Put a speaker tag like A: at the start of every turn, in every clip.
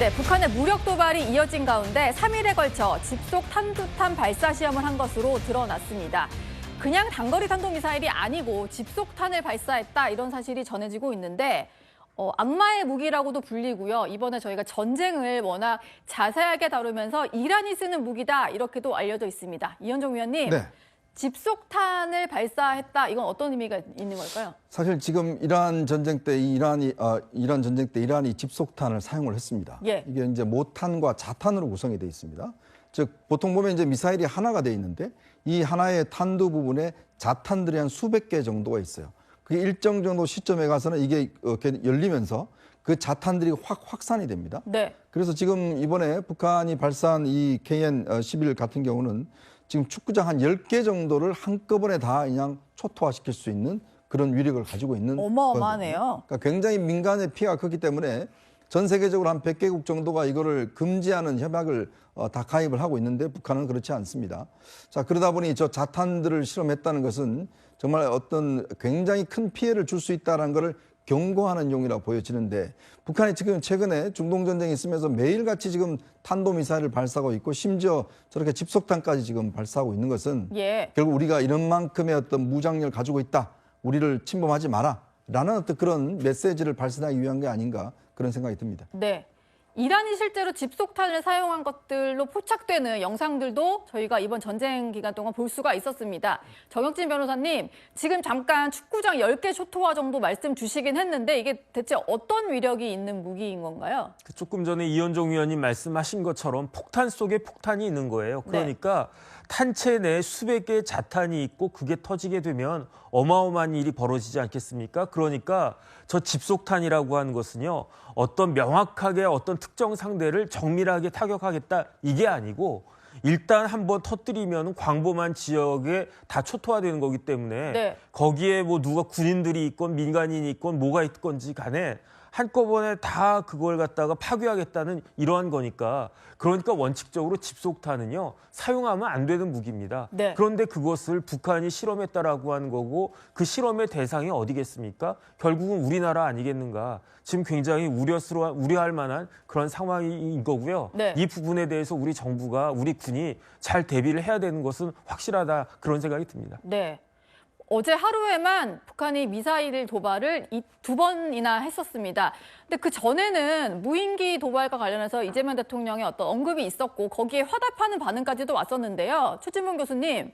A: 네, 북한의 무력 도발이 이어진 가운데 3일에 걸쳐 집속 탄두탄 발사 시험을 한 것으로 드러났습니다. 그냥 단거리 탄도미사일이 아니고 집속탄을 발사했다 이런 사실이 전해지고 있는데 악마의 무기라고도 불리고요. 이번에 저희가 전쟁을 워낙 자세하게 다루면서 이란이 쓰는 무기다 이렇게도 알려져 있습니다. 이현종 위원님.
B: 네.
A: 집속탄을 발사했다. 이건 어떤 의미가 있는 걸까요?
B: 사실 지금 이란 전쟁 때 이란이 집속탄을 사용을 했습니다.
A: 예.
B: 이게 이제 모탄과 자탄으로 구성이 되어 있습니다. 즉 보통 보면 이제 미사일이 하나가 되어 있는데 이 하나의 탄두 부분에 자탄들이 한 수백 개 정도가 있어요. 그게 일정 정도 시점에 가서는 이게 열리면서 그 자탄들이 확 확산이 됩니다.
A: 네.
B: 그래서 지금 이번에 북한이 발사한 이 KN-11 같은 경우는 지금 축구장 한 10개 정도를 한꺼번에 다 그냥 초토화시킬 수 있는 그런 위력을 가지고 있는
A: 어마어마하네요.
B: 그러니까 굉장히 민간의 피해가 크기 때문에 전 세계적으로 한 100개국 정도가 이거를 금지하는 협약을 다 가입을 하고 있는데 북한은 그렇지 않습니다. 자, 그러다 보니 저 자탄들을 실험했다는 것은 정말 어떤 굉장히 큰 피해를 줄 수 있다는 것을 경고하는 용이라고 보여지는데 북한이 지금 최근에 중동 전쟁이 있으면서 매일같이 지금 탄도미사일을 발사하고 있고 심지어 저렇게 집속탄까지 지금 발사하고 있는 것은 결국 우리가 이런 만큼의 어떤 무장력을 가지고 있다. 우리를 침범하지 마라. 라는 어떤 그런 메시지를 발산하기 위한 게 아닌가 그런 생각이 듭니다.
A: 네. 이란이 실제로 집속탄을 사용한 것들로 포착되는 영상들도 저희가 이번 전쟁 기간 동안 볼 수가 있었습니다. 정혁진 변호사님, 지금 잠깐 축구장 10개 초토화 정도 말씀 주시긴 했는데 이게 대체 어떤 위력이 있는 무기인 건가요?
C: 조금 전에 이현종 위원님 말씀하신 것처럼 폭탄 속에 폭탄이 있는 거예요. 그러니까 탄체 내에 수백 개의 자탄이 있고 그게 터지게 되면 어마어마한 일이 벌어지지 않겠습니까? 그러니까 저 집속탄이라고 하는 것은요. 어떤 명확하게 어떤 특정 상대를 정밀하게 타격하겠다 이게 아니고 일단 한번 터뜨리면 광범한 지역에 다 초토화되는 거기 때문에 거기에 뭐 누가 군인들이 있건 민간인이 있건 뭐가 있건지 간에 한꺼번에 다 그걸 갖다가 파괴하겠다는 이러한 거니까 그러니까 원칙적으로 집속탄은요 사용하면 안 되는 무기입니다. 그런데 그것을 북한이 실험했다라고 하는 거고 그 실험의 대상이 어디겠습니까? 결국은 우리나라 아니겠는가? 지금 굉장히 우려할 만한 그런 상황인 거고요. 이 부분에 대해서 우리 정부가 우리 군이 잘 대비를 해야 되는 것은 확실하다 그런 생각이 듭니다.
A: 네. 어제 하루에만 북한이 미사일 도발을 2번이나 했었습니다. 근데 그 전에는 무인기 도발과 관련해서 이재명 대통령의 어떤 언급이 있었고 거기에 화답하는 반응까지도 왔었는데요. 최진봉 교수님,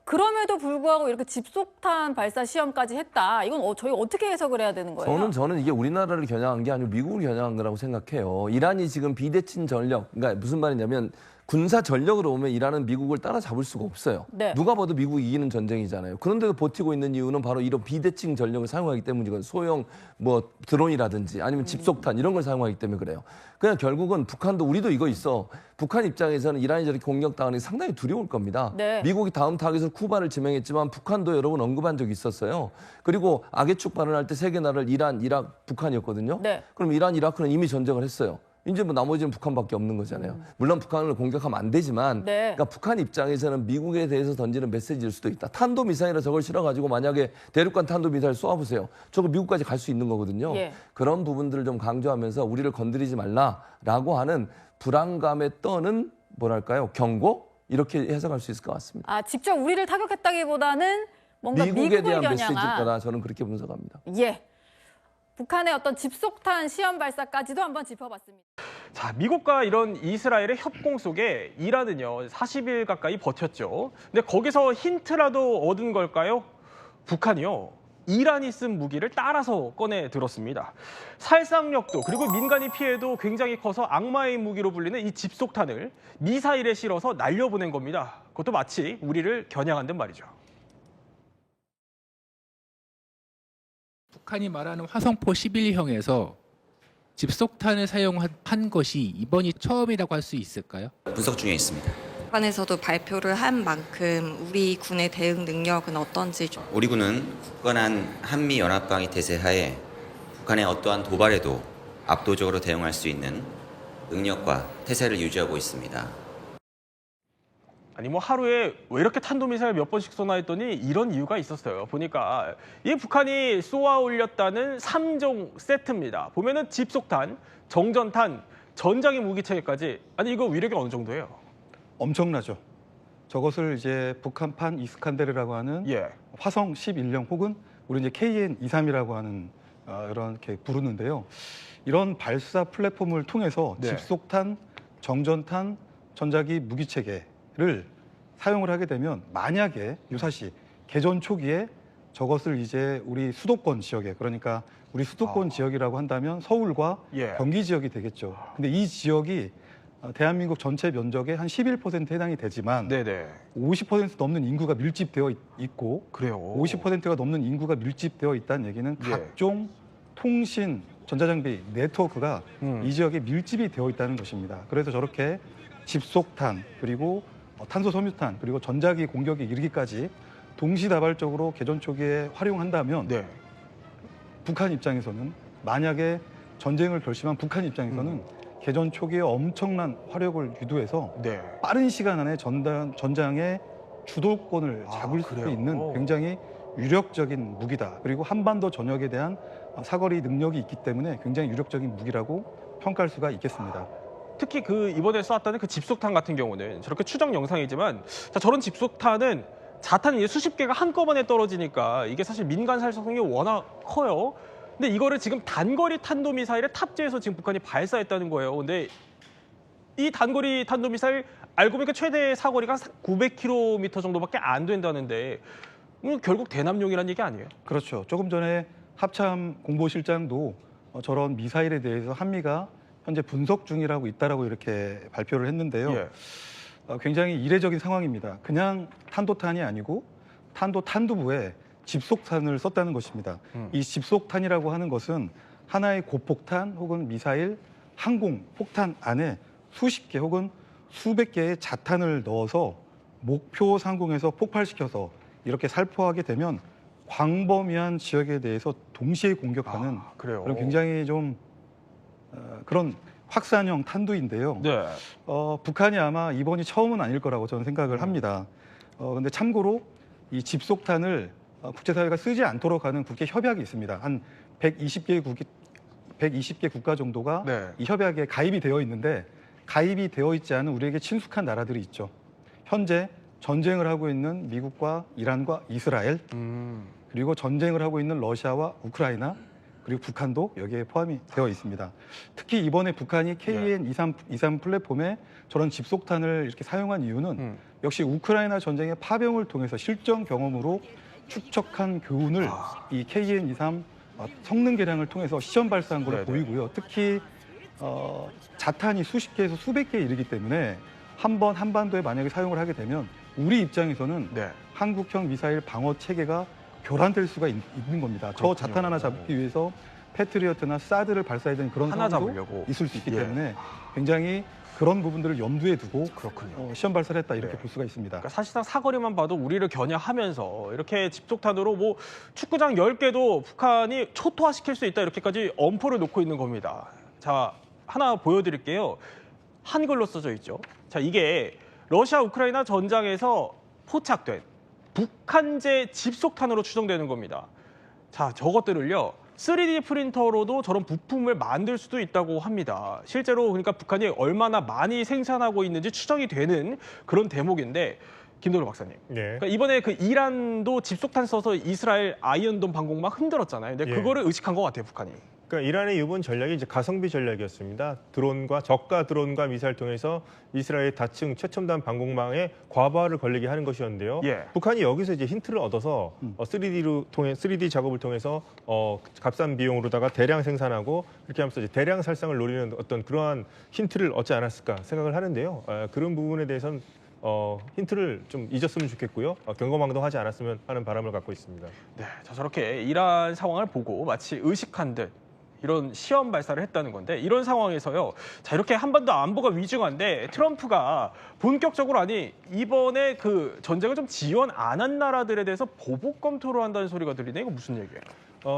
A: 그럼에도 불구하고 이렇게 집속탄 발사 시험까지 했다. 이건 저희 어떻게 해석을 해야 되는 거예요?
D: 저는 이게 우리나라를 겨냥한 게 아니고 미국을 겨냥한 거라고 생각해요. 이란이 지금 비대칭 전력, 그러니까 무슨 말이냐면 군사 전력으로 보면 이란은 미국을 따라잡을 수가 없어요. 누가 봐도 미국이 이기는 전쟁이잖아요. 그런데도 버티고 있는 이유는 바로 이런 비대칭 전력을 사용하기 때문이건 소형 뭐 드론이라든지 아니면 집속탄 이런 걸 사용하기 때문에 그래요. 그냥 결국은 북한도 우리도 이거 있어. 북한 입장에서는 이란이 저렇게 공격당하는 게 상당히 두려울 겁니다. 미국이 다음 타깃으로 쿠바를 지명했지만 북한도 여러 번 언급한 적이 있었어요. 그리고 악의축 발언할 때 세 개 나라를 이란, 이락, 북한이었거든요. 그럼 이란, 이라크는 이미 전쟁을 했어요. 이제 뭐 나머지는 북한밖에 없는 거잖아요. 물론 북한을 공격하면 안 되지만 그러니까 북한 입장에서는 미국에 대해서 던지는 메시지일 수도 있다. 탄도미사일에 저걸 실어가지고 만약에 대륙간 탄도미사일 쏘아보세요. 저거 미국까지 갈 수 있는 거거든요. 그런 부분들을 좀 강조하면서 우리를 건드리지 말라라고 하는 불안감에 떠는 뭐랄까요? 경고? 이렇게 해석할 수 있을 것 같습니다.
A: 아, 직접 우리를 타격했다기보다는 뭔가
D: 미국에 대한
A: 겨냥한
D: 메시지일 거다. 저는 그렇게 분석합니다.
A: 북한의 어떤 집속탄 시험 발사까지도 한번 짚어봤습니다.
E: 자, 미국과 이런 이스라엘의 협공 속에 이란은요 40일 가까이 버텼죠. 근데 거기서 힌트라도 얻은 걸까요? 북한이요. 이란이 쓴 무기를 따라서 꺼내 들었습니다. 살상력도 그리고 민간인 피해도 굉장히 커서 악마의 무기로 불리는 이 집속탄을 미사일에 실어서 날려보낸 겁니다. 그것도 마치 우리를 겨냥한 듯 말이죠.
F: 북한이 말하는 화성포 11형에서 집속탄을 사용한 것이 이번이 처음이라고 할 수 있을까요?
G: 분석 중에 있습니다.
H: 북한에서도 발표를 한 만큼 우리 군의 대응 능력은 어떤지 좀.
G: 우리 군은 굳건한 한미 연합방위 태세 하에 북한의 어떠한 도발에도 압도적으로 대응할 수 있는 능력과 태세를 유지하고 있습니다.
E: 아니 뭐 하루에 왜 이렇게 탄도미사일 몇 번씩 쏘나 했더니 이런 이유가 있었어요. 보니까 이 북한이 쏘아 올렸다는 3종 세트입니다. 보면은 집속탄, 정전탄, 전장의 무기 체계까지 아니 이거 위력이 어느 정도예요?
I: 엄청나죠. 저것을 이제 북한판 이스칸데르라고 하는
E: 예.
I: 화성 11형 혹은 우리 이제 KN-23이라고 하는 이렇게 부르는데요. 이런 발사 플랫폼을 통해서
E: 네.
I: 집속탄, 정전탄, 전자기 무기 체계를 사용을 하게 되면 만약에 유사시 개전 초기에 저것을 이제 우리 수도권 지역에 그러니까 우리 수도권 지역이라고 한다면 서울과
E: 예.
I: 경기 지역이 되겠죠. 근데 이 지역이 대한민국 전체 면적의 한 11%에 해당이 되지만
E: 네네.
I: 50% 넘는 인구가 밀집되어 있고
E: 그래요.
I: 50%가 넘는 인구가 밀집되어 있다는 얘기는
E: 예.
I: 각종 통신, 전자장비, 네트워크가 이 지역에 밀집이 되어 있다는 것입니다. 그래서 저렇게 집속탄 그리고 탄소 섬유탄 그리고 전자기 공격에 이르기까지 동시다발적으로 개전 초기에 활용한다면
E: 네.
I: 북한 입장에서는 만약에 전쟁을 결심한 북한 입장에서는 개전 초기에 엄청난 화력을 유도해서
E: 네.
I: 빠른 시간 안에 전장의 주도권을 잡을 수
E: 그래요?
I: 있는 굉장히 유력적인 무기다. 그리고 한반도 전역에 대한 사거리 능력이 있기 때문에 굉장히 유력적인 무기라고 평가할 수가 있겠습니다.
E: 특히 그 이번에 쏘았다는 그 집속탄 같은 경우는 저렇게 추정 영상이지만 자, 저런 집속탄은 자탄이 이제 수십 개가 한꺼번에 떨어지니까 이게 사실 민간 살상성이 워낙 커요. 근데 이거를 지금 단거리 탄도미사일에 탑재해서 지금 북한이 발사했다는 거예요. 근데 이 단거리 탄도미사일 알고 보니까 최대 사거리가 900km 정도밖에 안 된다는데 결국 대남용이라는 얘기 아니에요?
I: 그렇죠. 조금 전에 합참 공보실장도 저런 미사일에 대해서 한미가 현재 분석 중이라고 있다라고 이렇게 발표를 했는데요.
E: 예.
I: 굉장히 이례적인 상황입니다. 그냥 탄도탄이 아니고 탄두부에 집속탄을 썼다는 것입니다. 이 집속탄이라고 하는 것은 하나의 고폭탄 혹은 미사일, 항공 폭탄 안에 수십 개 혹은 수백 개의 자탄을 넣어서 목표 상공에서 폭발시켜서 이렇게 살포하게 되면 광범위한 지역에 대해서 동시에 공격하는
E: 그래요.
I: 그런 굉장히 좀 그런 확산형 탄두인데요.
E: 네.
I: 북한이 아마 이번이 처음은 아닐 거라고 저는 생각을 합니다. 근데 참고로 이 집속탄을 국제사회가 쓰지 않도록 하는 국제 협약이 있습니다. 한 120개 국가 정도가
E: 네.
I: 이 협약에 가입이 되어 있는데 가입이 되어 있지 않은 우리에게 친숙한 나라들이 있죠. 현재 전쟁을 하고 있는 미국과 이란과 이스라엘 그리고 전쟁을 하고 있는 러시아와 우크라이나 그리고 북한도 여기에 포함이 되어 있습니다. 특히 이번에 북한이 KN-23 플랫폼에 저런 집속탄을 이렇게 사용한 이유는 역시 우크라이나 전쟁의 파병을 통해서 실전 경험으로 축적한 교훈을 이 KN-23 성능 개량을 통해서 시험 발사한 걸로 보이고요. 특히 자탄이 수십 개에서 수백 개에 이르기 때문에 한 번 한반도에 만약에 사용을 하게 되면 우리 입장에서는
E: 네.
I: 한국형 미사일 방어 체계가 교란될 수가 있는 겁니다. 저 자탄 하나 잡기 위해서 패트리어트나 사드를 발사해야 되는 그런
E: 하나
I: 상황도
E: 잡으려고.
I: 있을 수 있기
E: 예.
I: 때문에 굉장히 그런 부분들을 염두에 두고
E: 그렇군요.
I: 시험 발사를 했다 이렇게
E: 네.
I: 볼 수가 있습니다.
E: 그러니까 사실상 사거리만 봐도 우리를 겨냥하면서 이렇게 집속탄으로 뭐 축구장 10개도 북한이 초토화시킬 수 있다 이렇게까지 엄포를 놓고 있는 겁니다. 자, 하나 보여드릴게요. 한글로 써져 있죠. 자, 이게 러시아 우크라이나 전장에서 포착된 북한제 집속탄으로 추정되는 겁니다. 자, 저것들을요. 3D 프린터로도 저런 부품을 만들 수도 있다고 합니다. 실제로 그러니까 북한이 얼마나 많이 생산하고 있는지 추정이 되는 그런 대목인데 김도로 박사님.
J: 예.
E: 그러니까 이번에 그 이란도 집속탄 써서 이스라엘 아이언돔 방공망 흔들었잖아요. 근데
J: 예.
E: 그거를 의식한 것 같아요, 북한이.
J: 그러니까 이란의 이번 전략이 이제 가성비 전략이었습니다. 저가 드론과 미사일 통해서 이스라엘 다층 최첨단 방공망에 과부하를 걸리게 하는 것이었는데요.
E: 예.
J: 북한이 여기서 이제 힌트를 얻어서 3D 작업을 통해서 값싼 비용으로다가 대량 생산하고 이렇게 하면서 이제 대량 살상을 노리는 어떤 그러한 힌트를 얻지 않았을까 생각을 하는데요. 그런 부분에 대해서는 힌트를 좀 잊었으면 좋겠고요. 경거망동하지 않았으면 하는 바람을 갖고 있습니다.
E: 네, 자, 저렇게 이란 상황을 보고 마치 의식한 듯 이런 시험 발사를 했다는 건데 이런 상황에서요. 자, 이렇게 한반도 안보가 위중한데 트럼프가 본격적으로 아니 이번에 그 전쟁을 좀 지원 안 한 나라들에 대해서 보복 검토를 한다는 소리가 들리네. 이거 무슨 얘기예요?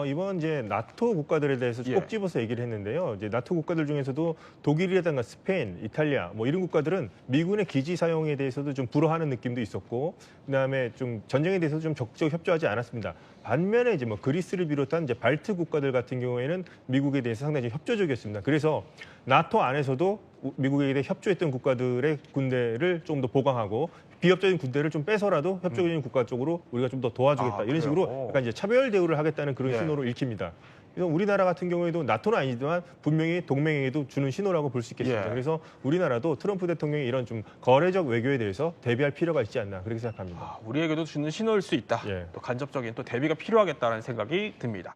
J: 이번 이제 나토 국가들에 대해서 꼭 집어서 얘기를 했는데요. 이제 나토 국가들 중에서도 독일이라든가 스페인, 이탈리아 뭐 이런 국가들은 미군의 기지 사용에 대해서도 좀 불허하는 느낌도 있었고, 그다음에 좀 전쟁에 대해서 좀 적극적으로 협조하지 않았습니다. 반면에 이제 뭐 그리스를 비롯한 이제 발트 국가들 같은 경우에는 미국에 대해서 상당히 좀 협조적이었습니다. 그래서 나토 안에서도 미국에 대해 협조했던 국가들의 군대를 좀 더 보강하고 비협조적인 군대를 좀 빼서라도 협조적인 국가 쪽으로 우리가 좀 더 도와주겠다. 이런 식으로 약간 이제 차별 대우를 하겠다는 그런 신호로 읽힙니다. 그래서 우리나라 같은 경우에도 나토는 아니지만 분명히 동맹에게도 주는 신호라고 볼 수 있겠습니다. 그래서 우리나라도 트럼프 대통령의 이런 좀 거래적 외교에 대해서 대비할 필요가 있지 않나 그렇게 생각합니다.
E: 우리에게도 주는 신호일 수 있다. 또 간접적인 또 대비가 필요하겠다는 생각이 듭니다.